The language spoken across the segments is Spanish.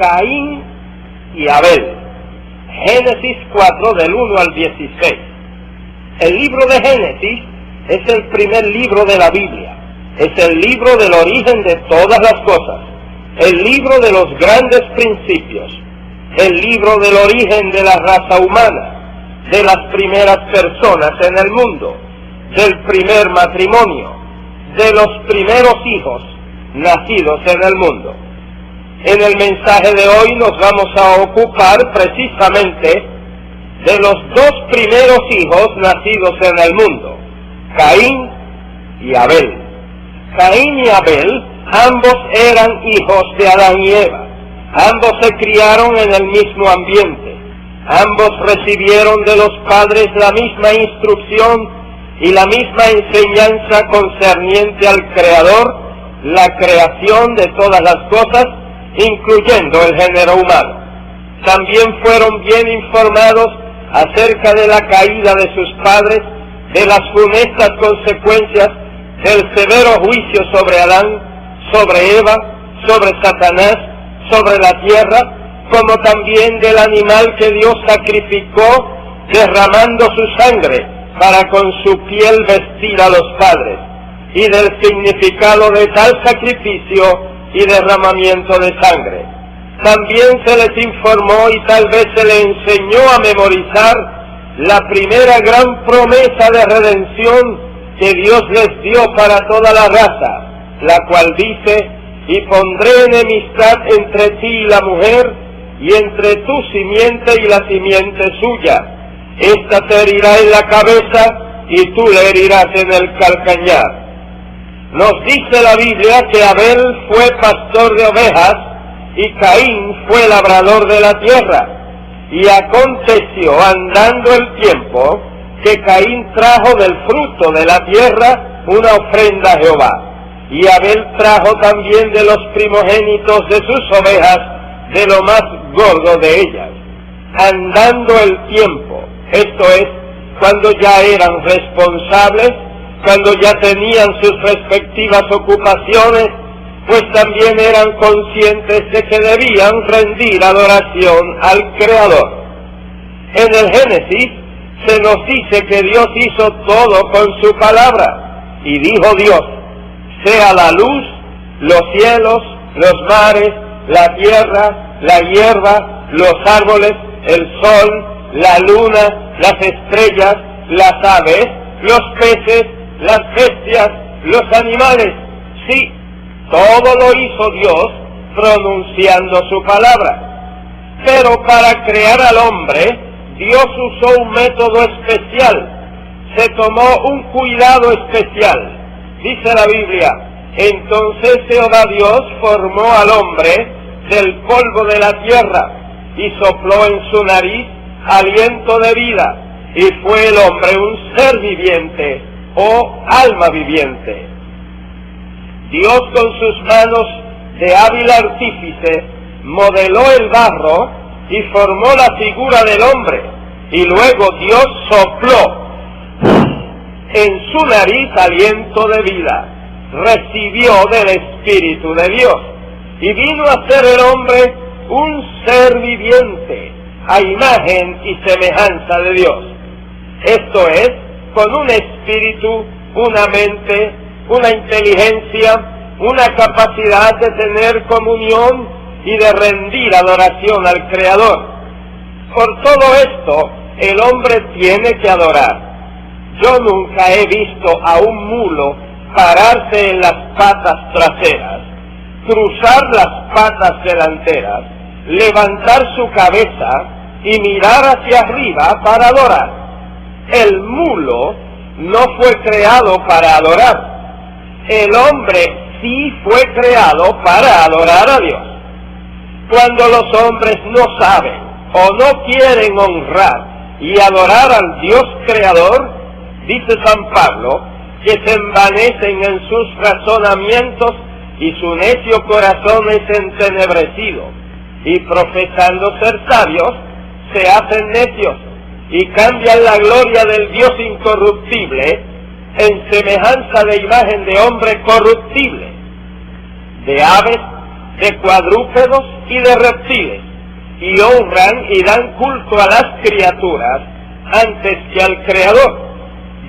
Caín y Abel. Génesis 4 del 1 al 16. El libro de Génesis es el primer libro de la Biblia. Es el libro del origen de todas las cosas. El libro de los grandes principios. El libro del origen de la raza humana, de las primeras personas en el mundo, del primer matrimonio, de los primeros hijos nacidos en el mundo. En el mensaje de hoy nos vamos a ocupar precisamente de los dos primeros hijos nacidos en el mundo, Caín y Abel. Caín y Abel, ambos eran hijos de Adán y Eva. Ambos se criaron en el mismo ambiente. Ambos recibieron de los padres la misma instrucción y la misma enseñanza concerniente al Creador, la creación de todas las cosas, incluyendo el género humano. También fueron bien informados acerca de la caída de sus padres, de las funestas consecuencias del severo juicio sobre Adán, sobre Eva, sobre Satanás, sobre la tierra, como también del animal que Dios sacrificó, derramando su sangre para con su piel vestir a los padres, y del significado de tal sacrificio y derramamiento de sangre. También se les informó y tal vez se les enseñó a memorizar la primera gran promesa de redención que Dios les dio para toda la raza, la cual dice: y pondré enemistad entre ti y la mujer, y entre tu simiente y la simiente suya. Esta te herirá en la cabeza, y tú le herirás en el calcañar. Nos dice la Biblia que Abel fue pastor de ovejas, y Caín fue labrador de la tierra. Y aconteció, andando el tiempo, que Caín trajo del fruto de la tierra una ofrenda a Jehová. Y Abel trajo también de los primogénitos de sus ovejas, de lo más gordo de ellas. Andando el tiempo, esto es, cuando ya eran responsables, cuando ya tenían sus respectivas ocupaciones, pues también eran conscientes de que debían rendir adoración al Creador. En el Génesis se nos dice que Dios hizo todo con su palabra, y dijo Dios: sea la luz, los cielos, los mares, la tierra, la hierba, los árboles, el sol, la luna, las estrellas, las aves, los peces, las bestias, los animales. Sí, todo lo hizo Dios pronunciando su palabra. Pero para crear al hombre, Dios usó un método especial. Se tomó un cuidado especial. Dice la Biblia: entonces Jehová Dios formó al hombre del polvo de la tierra y sopló en su nariz aliento de vida, y fue el hombre un ser viviente o alma viviente. Dios con sus manos de hábil artífice modeló el barro y formó la figura del hombre, y luego Dios sopló en su nariz aliento de vida, recibió del Espíritu de Dios, y vino a ser el hombre un ser viviente, a imagen y semejanza de Dios. Esto es, con un espíritu, una mente, una inteligencia, una capacidad de tener comunión y de rendir adoración al Creador. Por todo esto, el hombre tiene que adorar. Yo nunca he visto a un mulo pararse en las patas traseras, cruzar las patas delanteras, levantar su cabeza y mirar hacia arriba para adorar. El mulo no fue creado para adorar. El hombre sí fue creado para adorar a Dios. Cuando los hombres no saben o no quieren honrar y adorar al Dios creador, dice San Pablo, que se envanecen en sus razonamientos y su necio corazón es entenebrecido, y profesando ser sabios, se hacen necios y cambian la gloria del Dios incorruptible en semejanza de imagen de hombre corruptible, de aves, de cuadrúpedos y de reptiles, y honran y dan culto a las criaturas antes que al Creador.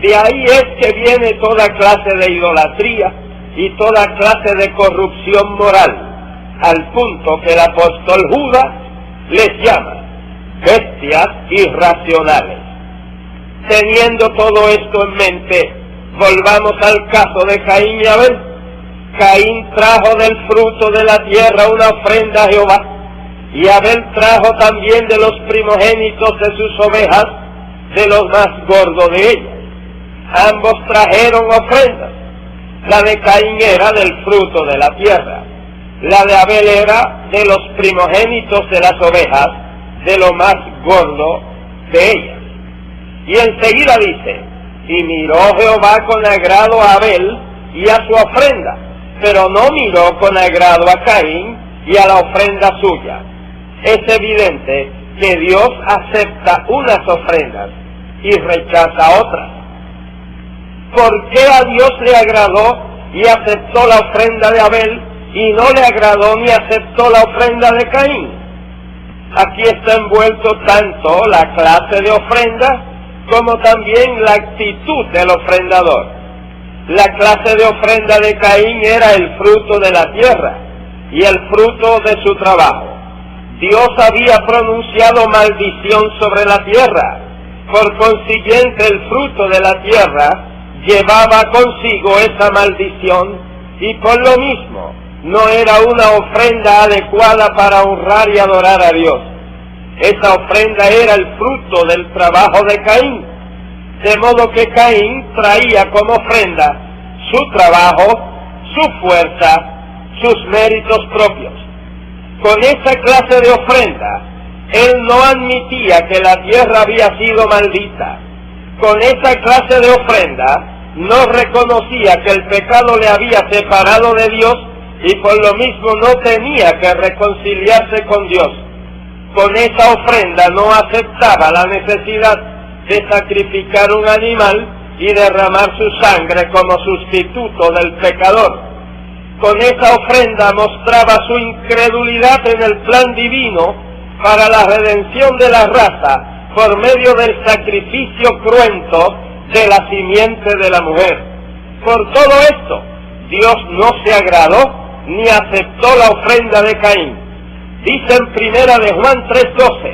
De ahí es que viene toda clase de idolatría y toda clase de corrupción moral, al punto que el apóstol Judas les llama bestias irracionales. Teniendo todo esto en mente, volvamos al caso de Caín y Abel. Caín trajo del fruto de la tierra una ofrenda a Jehová, y Abel trajo también de los primogénitos de sus ovejas, de los más gordos de ellas. Ambos trajeron ofrendas. La de Caín era del fruto de la tierra, la de Abel era de los primogénitos de las ovejas, de lo más gordo de ellas. Y enseguida dice, y miró Jehová con agrado a Abel y a su ofrenda, pero no miró con agrado a Caín y a la ofrenda suya. Es evidente que Dios acepta unas ofrendas y rechaza otras. ¿Por qué a Dios le agradó y aceptó la ofrenda de Abel y no le agradó ni aceptó la ofrenda de Caín? Aquí está envuelto tanto la clase de ofrenda como también la actitud del ofrendador. La clase de ofrenda de Caín era el fruto de la tierra y el fruto de su trabajo. Dios había pronunciado maldición sobre la tierra, por consiguiente el fruto de la tierra llevaba consigo esa maldición y por lo mismo no era una ofrenda adecuada para honrar y adorar a Dios. Esa ofrenda era el fruto del trabajo de Caín, de modo que Caín traía como ofrenda su trabajo, su fuerza, sus méritos propios. Con esa clase de ofrenda, él no admitía que la tierra había sido maldita. Con esa clase de ofrenda, no reconocía que el pecado le había separado de Dios y por lo mismo no tenía que reconciliarse con Dios. Con esa ofrenda no aceptaba la necesidad de sacrificar un animal y derramar su sangre como sustituto del pecador. Con esa ofrenda mostraba su incredulidad en el plan divino para la redención de la raza por medio del sacrificio cruento de la simiente de la mujer. Por todo esto, Dios no se agradó ni aceptó la ofrenda de Caín. Dice en primera de Juan 3:12,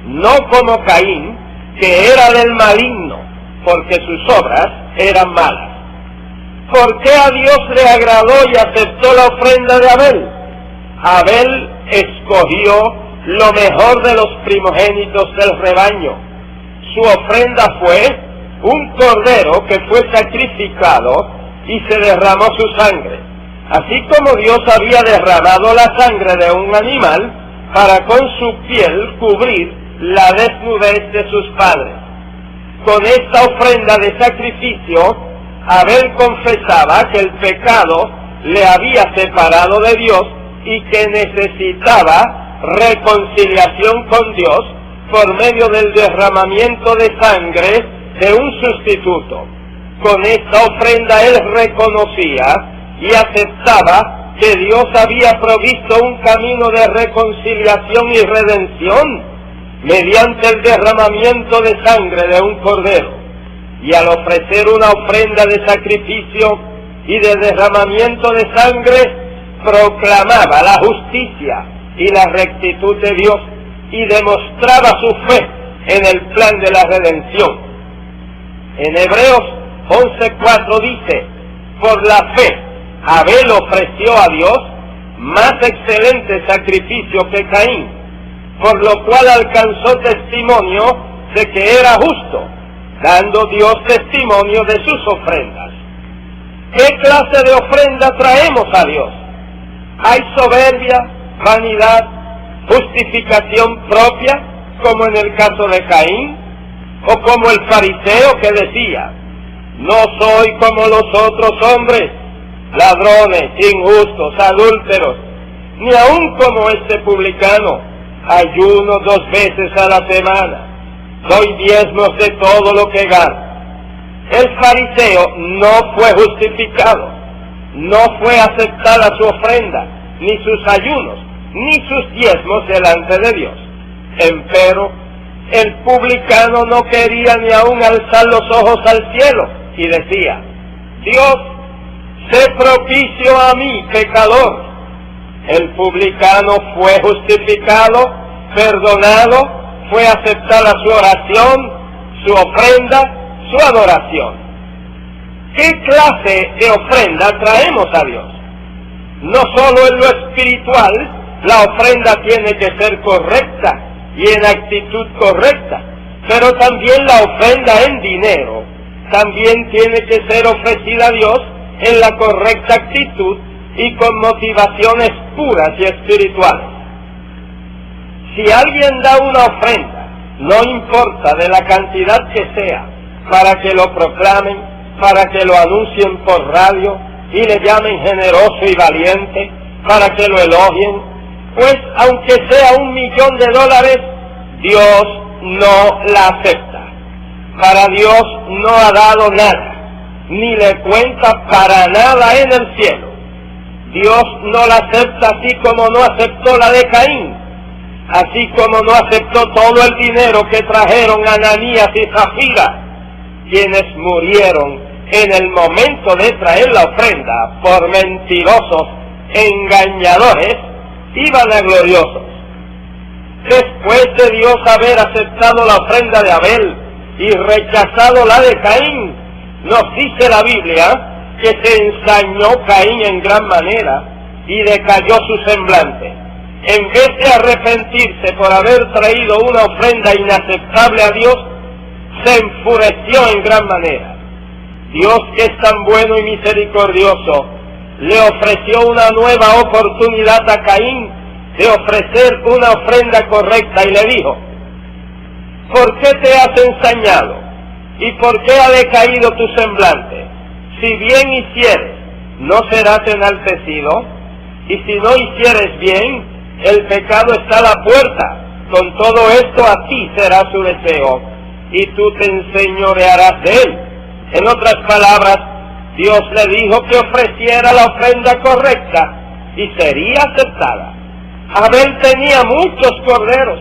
no como Caín, que era del maligno, porque sus obras eran malas. ¿Por qué a Dios le agradó y aceptó la ofrenda de Abel? Abel escogió lo mejor de los primogénitos del rebaño. Su ofrenda fue un cordero que fue sacrificado y se derramó su sangre. Así como Dios había derramado la sangre de un animal para con su piel cubrir la desnudez de sus padres. Con esta ofrenda de sacrificio, Abel confesaba que el pecado le había separado de Dios y que necesitaba reconciliación con Dios por medio del derramamiento de sangre de un sustituto. Con esta ofrenda él reconocía y aceptaba que Dios había provisto un camino de reconciliación y redención mediante el derramamiento de sangre de un cordero. Y al ofrecer una ofrenda de sacrificio y de derramamiento de sangre, proclamaba la justicia y la rectitud de Dios y demostraba su fe en el plan de la redención. En Hebreos 11:4 dice, por la fe, Abel ofreció a Dios más excelente sacrificio que Caín, por lo cual alcanzó testimonio de que era justo, dando Dios testimonio de sus ofrendas. ¿Qué clase de ofrenda traemos a Dios? ¿Hay soberbia, vanidad, justificación propia, como en el caso de Caín? ¿O como el fariseo que decía, no soy como los otros hombres, ladrones, injustos, adúlteros, ni aun como este publicano, ayuno 2 veces a la semana, doy diezmos de todo lo que gano? El fariseo no fue justificado, no fue aceptada su ofrenda, ni sus ayunos, ni sus diezmos delante de Dios. Empero, el publicano no quería ni aún alzar los ojos al cielo, y decía: Dios, sé propicio a mí, pecador. El publicano fue justificado, perdonado, fue aceptada su oración, su ofrenda, su adoración. ¿Qué clase de ofrenda traemos a Dios? No solo en lo espiritual, la ofrenda tiene que ser correcta y en actitud correcta, pero también la ofrenda en dinero también tiene que ser ofrecida a Dios en la correcta actitud y con motivaciones puras y espirituales. Si alguien da una ofrenda, no importa de la cantidad que sea, para que lo proclamen, para que lo anuncien por radio y le llamen generoso y valiente, para que lo elogien, pues aunque sea $1.000.000, Dios no la acepta. Para Dios no ha dado nada, ni le cuenta para nada en el cielo. Dios no la acepta, así como no aceptó la de Caín, así como no aceptó todo el dinero que trajeron Ananías y Zafira, quienes murieron en el momento de traer la ofrenda por mentirosos, engañadores y vanagloriosos. Después de Dios haber aceptado la ofrenda de Abel y rechazado la de Caín, nos dice la Biblia que se ensañó Caín en gran manera y decayó su semblante. En vez de arrepentirse por haber traído una ofrenda inaceptable a Dios, se enfureció en gran manera. Dios, que es tan bueno y misericordioso, le ofreció una nueva oportunidad a Caín de ofrecer una ofrenda correcta y le dijo: ¿por qué te has ensañado? ¿Y por qué ha decaído tu semblante? Si bien hicieres, ¿no serás enaltecido? Y si no hicieres bien, el pecado está a la puerta. Con todo esto a ti será su deseo, y tú te enseñorearás de él. En otras palabras, Dios le dijo que ofreciera la ofrenda correcta y sería aceptada. Abel tenía muchos corderos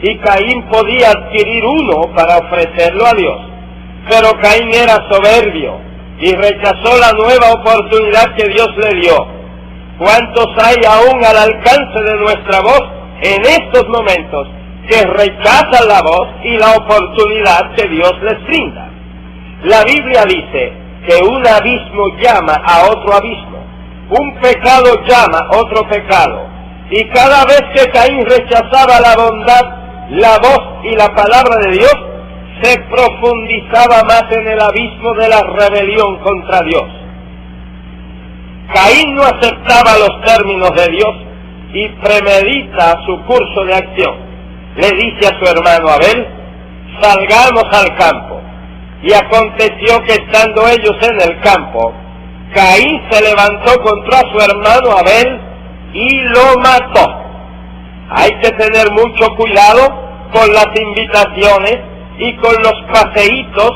y Caín podía adquirir uno para ofrecerlo a Dios. Pero Caín era soberbio y rechazó la nueva oportunidad que Dios le dio. ¿Cuántos hay aún al alcance de nuestra voz en estos momentos que rechazan la voz y la oportunidad que Dios les brinda? La Biblia dice que un abismo llama a otro abismo, un pecado llama a otro pecado, y cada vez que Caín rechazaba la bondad, la voz y la palabra de Dios, se profundizaba más en el abismo de la rebelión contra Dios. Caín no aceptaba los términos de Dios y premedita su curso de acción. Le dice a su hermano Abel: salgamos al campo. Y aconteció que estando ellos en el campo, Caín se levantó contra su hermano Abel y lo mató. Hay que tener mucho cuidado con las invitaciones y con los paseitos,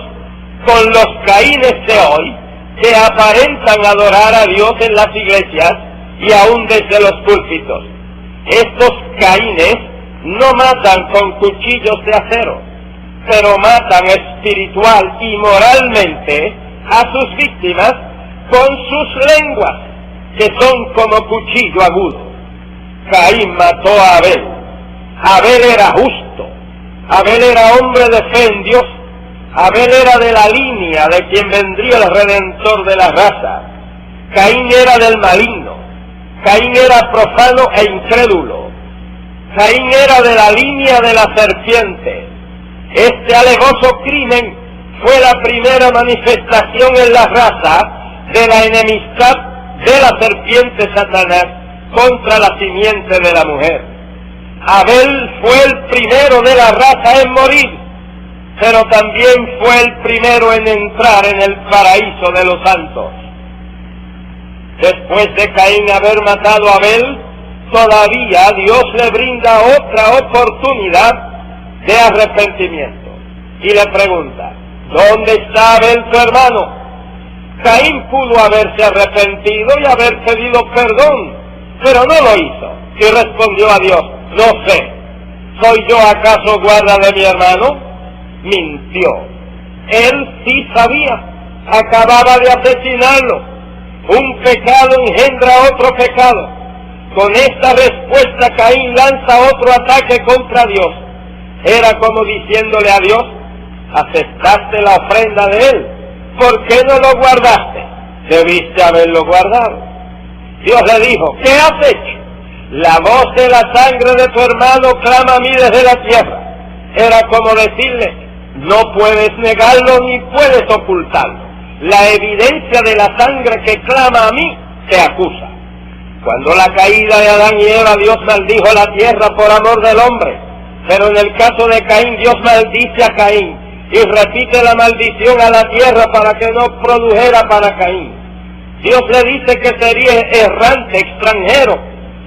con los Caínes de hoy, que aparentan adorar a Dios en las iglesias y aún desde los púlpitos. Estos Caínes no matan con cuchillos de acero, pero matan espiritual y moralmente a sus víctimas con sus lenguas, que son como cuchillo agudo. Caín mató a Abel. Abel era justo. Abel era hombre de fe en Dios. Abel era de la línea de quien vendría el Redentor de la raza. Caín era del maligno. Caín era profano e incrédulo. Caín era de la línea de la serpiente. Este alevoso crimen fue la primera manifestación en la raza de la enemistad de la serpiente Satanás contra la simiente de la mujer. Abel fue el primero de la raza en morir, pero también fue el primero en entrar en el paraíso de los santos. Después de Caín haber matado a Abel, todavía Dios le brinda otra oportunidad de arrepentimiento y le pregunta: ¿dónde está Abel tu hermano? Caín pudo haberse arrepentido y haber pedido perdón pero no lo hizo. Y respondió a Dios: no sé, ¿soy yo acaso guarda de mi hermano? Mintió. Él sí sabía, acababa de asesinarlo. Un pecado engendra otro pecado. Con esta respuesta Caín lanza otro ataque contra Dios. Era como diciéndole a Dios: aceptaste la ofrenda de él, ¿por qué no lo guardaste? Debiste haberlo guardado. Dios le dijo: ¿qué has hecho? La voz de la sangre de tu hermano clama a mí desde la tierra. Era como decirle: no puedes negarlo ni puedes ocultarlo. La evidencia de la sangre que clama a mí te acusa. Cuando la caída de Adán y Eva, Dios maldijo la tierra por amor del hombre. Pero en el caso de Caín, Dios maldice a Caín y repite la maldición a la tierra para que no produjera para Caín. Dios le dice que sería errante, extranjero,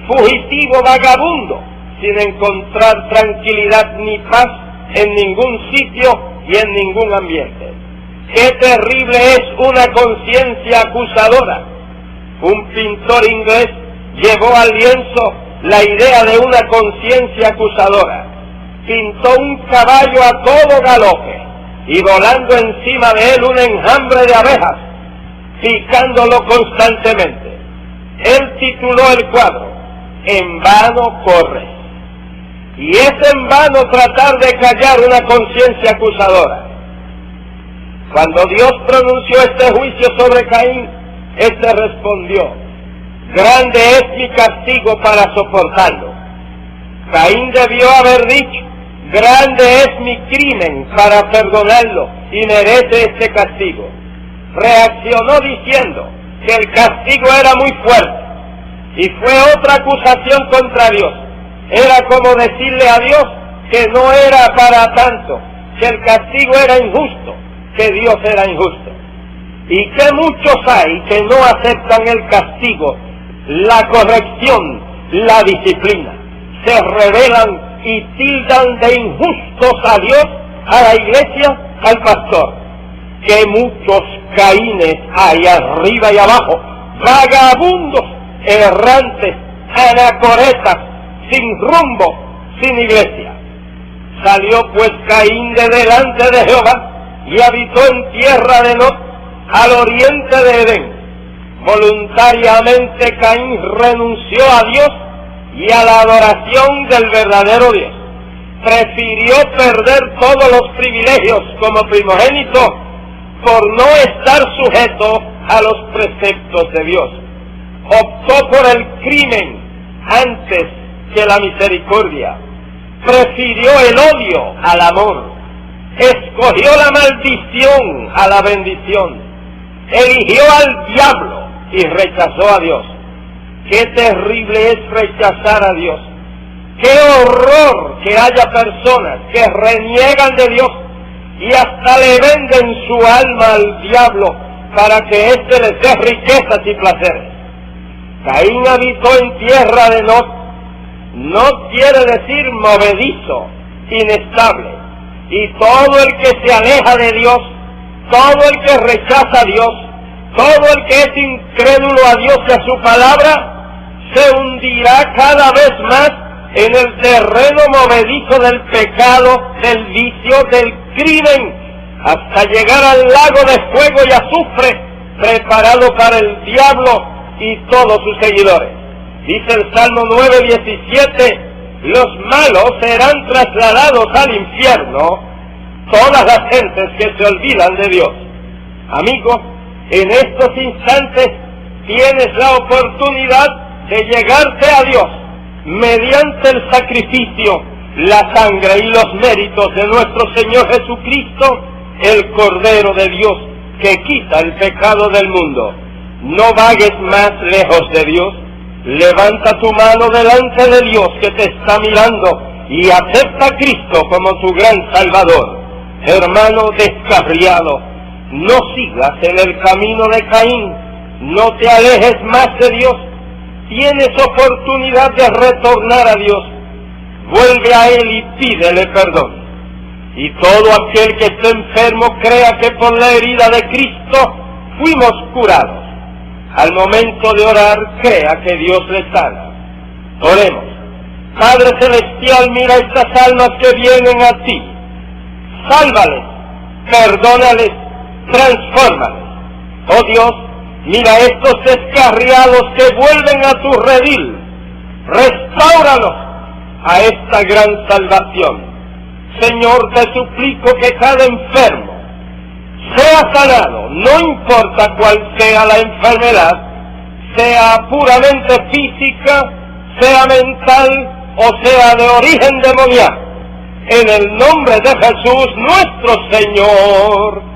fugitivo, vagabundo, sin encontrar tranquilidad ni paz en ningún sitio y en ningún ambiente. ¡Qué terrible es una conciencia acusadora! Un pintor inglés llevó al lienzo la idea de una conciencia acusadora. Pintó un caballo a todo galope y volando encima de él un enjambre de abejas, picándolo constantemente. Él tituló el cuadro: En vano corres. Y es en vano tratar de callar una conciencia acusadora. Cuando Dios pronunció este juicio sobre Caín, éste respondió: grande es mi castigo para soportarlo. Caín debió haber dicho: grande es mi crimen para perdonarlo y merece este castigo. Reaccionó diciendo que el castigo era muy fuerte y fue otra acusación contra Dios. Era como decirle a Dios que no era para tanto, que el castigo era injusto, que Dios era injusto. Y que muchos hay que no aceptan el castigo, la corrección, la disciplina. Se rebelan y tildan de injustos a Dios, a la iglesia, al pastor. Que muchos Caínes hay arriba y abajo, vagabundos, errantes, anacoretas, sin rumbo, sin iglesia. Salió pues Caín de delante de Jehová y habitó en tierra de Nod, al oriente de Edén. Voluntariamente Caín renunció a Dios y a la adoración del verdadero Dios. Prefirió perder todos los privilegios como primogénito por no estar sujeto a los preceptos de Dios. Optó por el crimen antes que la misericordia. Prefirió el odio al amor. Escogió la maldición a la bendición. Eligió al diablo y rechazó a Dios. Qué terrible es rechazar a Dios. Qué horror que haya personas que reniegan de Dios y hasta le venden su alma al diablo para que éste les dé riquezas y placeres. Caín habitó en tierra de Nod. No quiere decir movedizo, inestable. Y todo el que se aleja de Dios, todo el que rechaza a Dios, todo el que es incrédulo a Dios y a su palabra, se hundirá cada vez más en el terreno movedizo del pecado, del vicio, del crimen, hasta llegar al lago de fuego y azufre preparado para el diablo y todos sus seguidores. Dice el Salmo 9:17, los malos serán trasladados al infierno, todas las gentes que se olvidan de Dios. Amigo, en estos instantes tienes la oportunidad de llegarte a Dios mediante el sacrificio, la sangre y los méritos de nuestro Señor Jesucristo, el Cordero de Dios que quita el pecado del mundo. No vagues más lejos de Dios. Levanta tu mano delante de Dios que te está mirando y acepta a Cristo como tu gran Salvador. Hermano descarriado, no sigas en el camino de Caín, no te alejes más de Dios. Tienes oportunidad de retornar a Dios. Vuelve a Él y pídele perdón. Y todo aquel que esté enfermo crea que por la herida de Cristo fuimos curados. al momento de orar, crea que Dios le sana. Oremos. Padre Celestial, mira estas almas que vienen a ti. Sálvales, perdónales, transfórmales. Oh Dios, mira estos descarriados que vuelven a tu redil. Restáuralos a esta gran salvación. Señor, te suplico que cada enfermo sea sanado, no importa cuál sea la enfermedad, sea puramente física, sea mental o sea de origen demoníaco. En el nombre de Jesús nuestro Señor.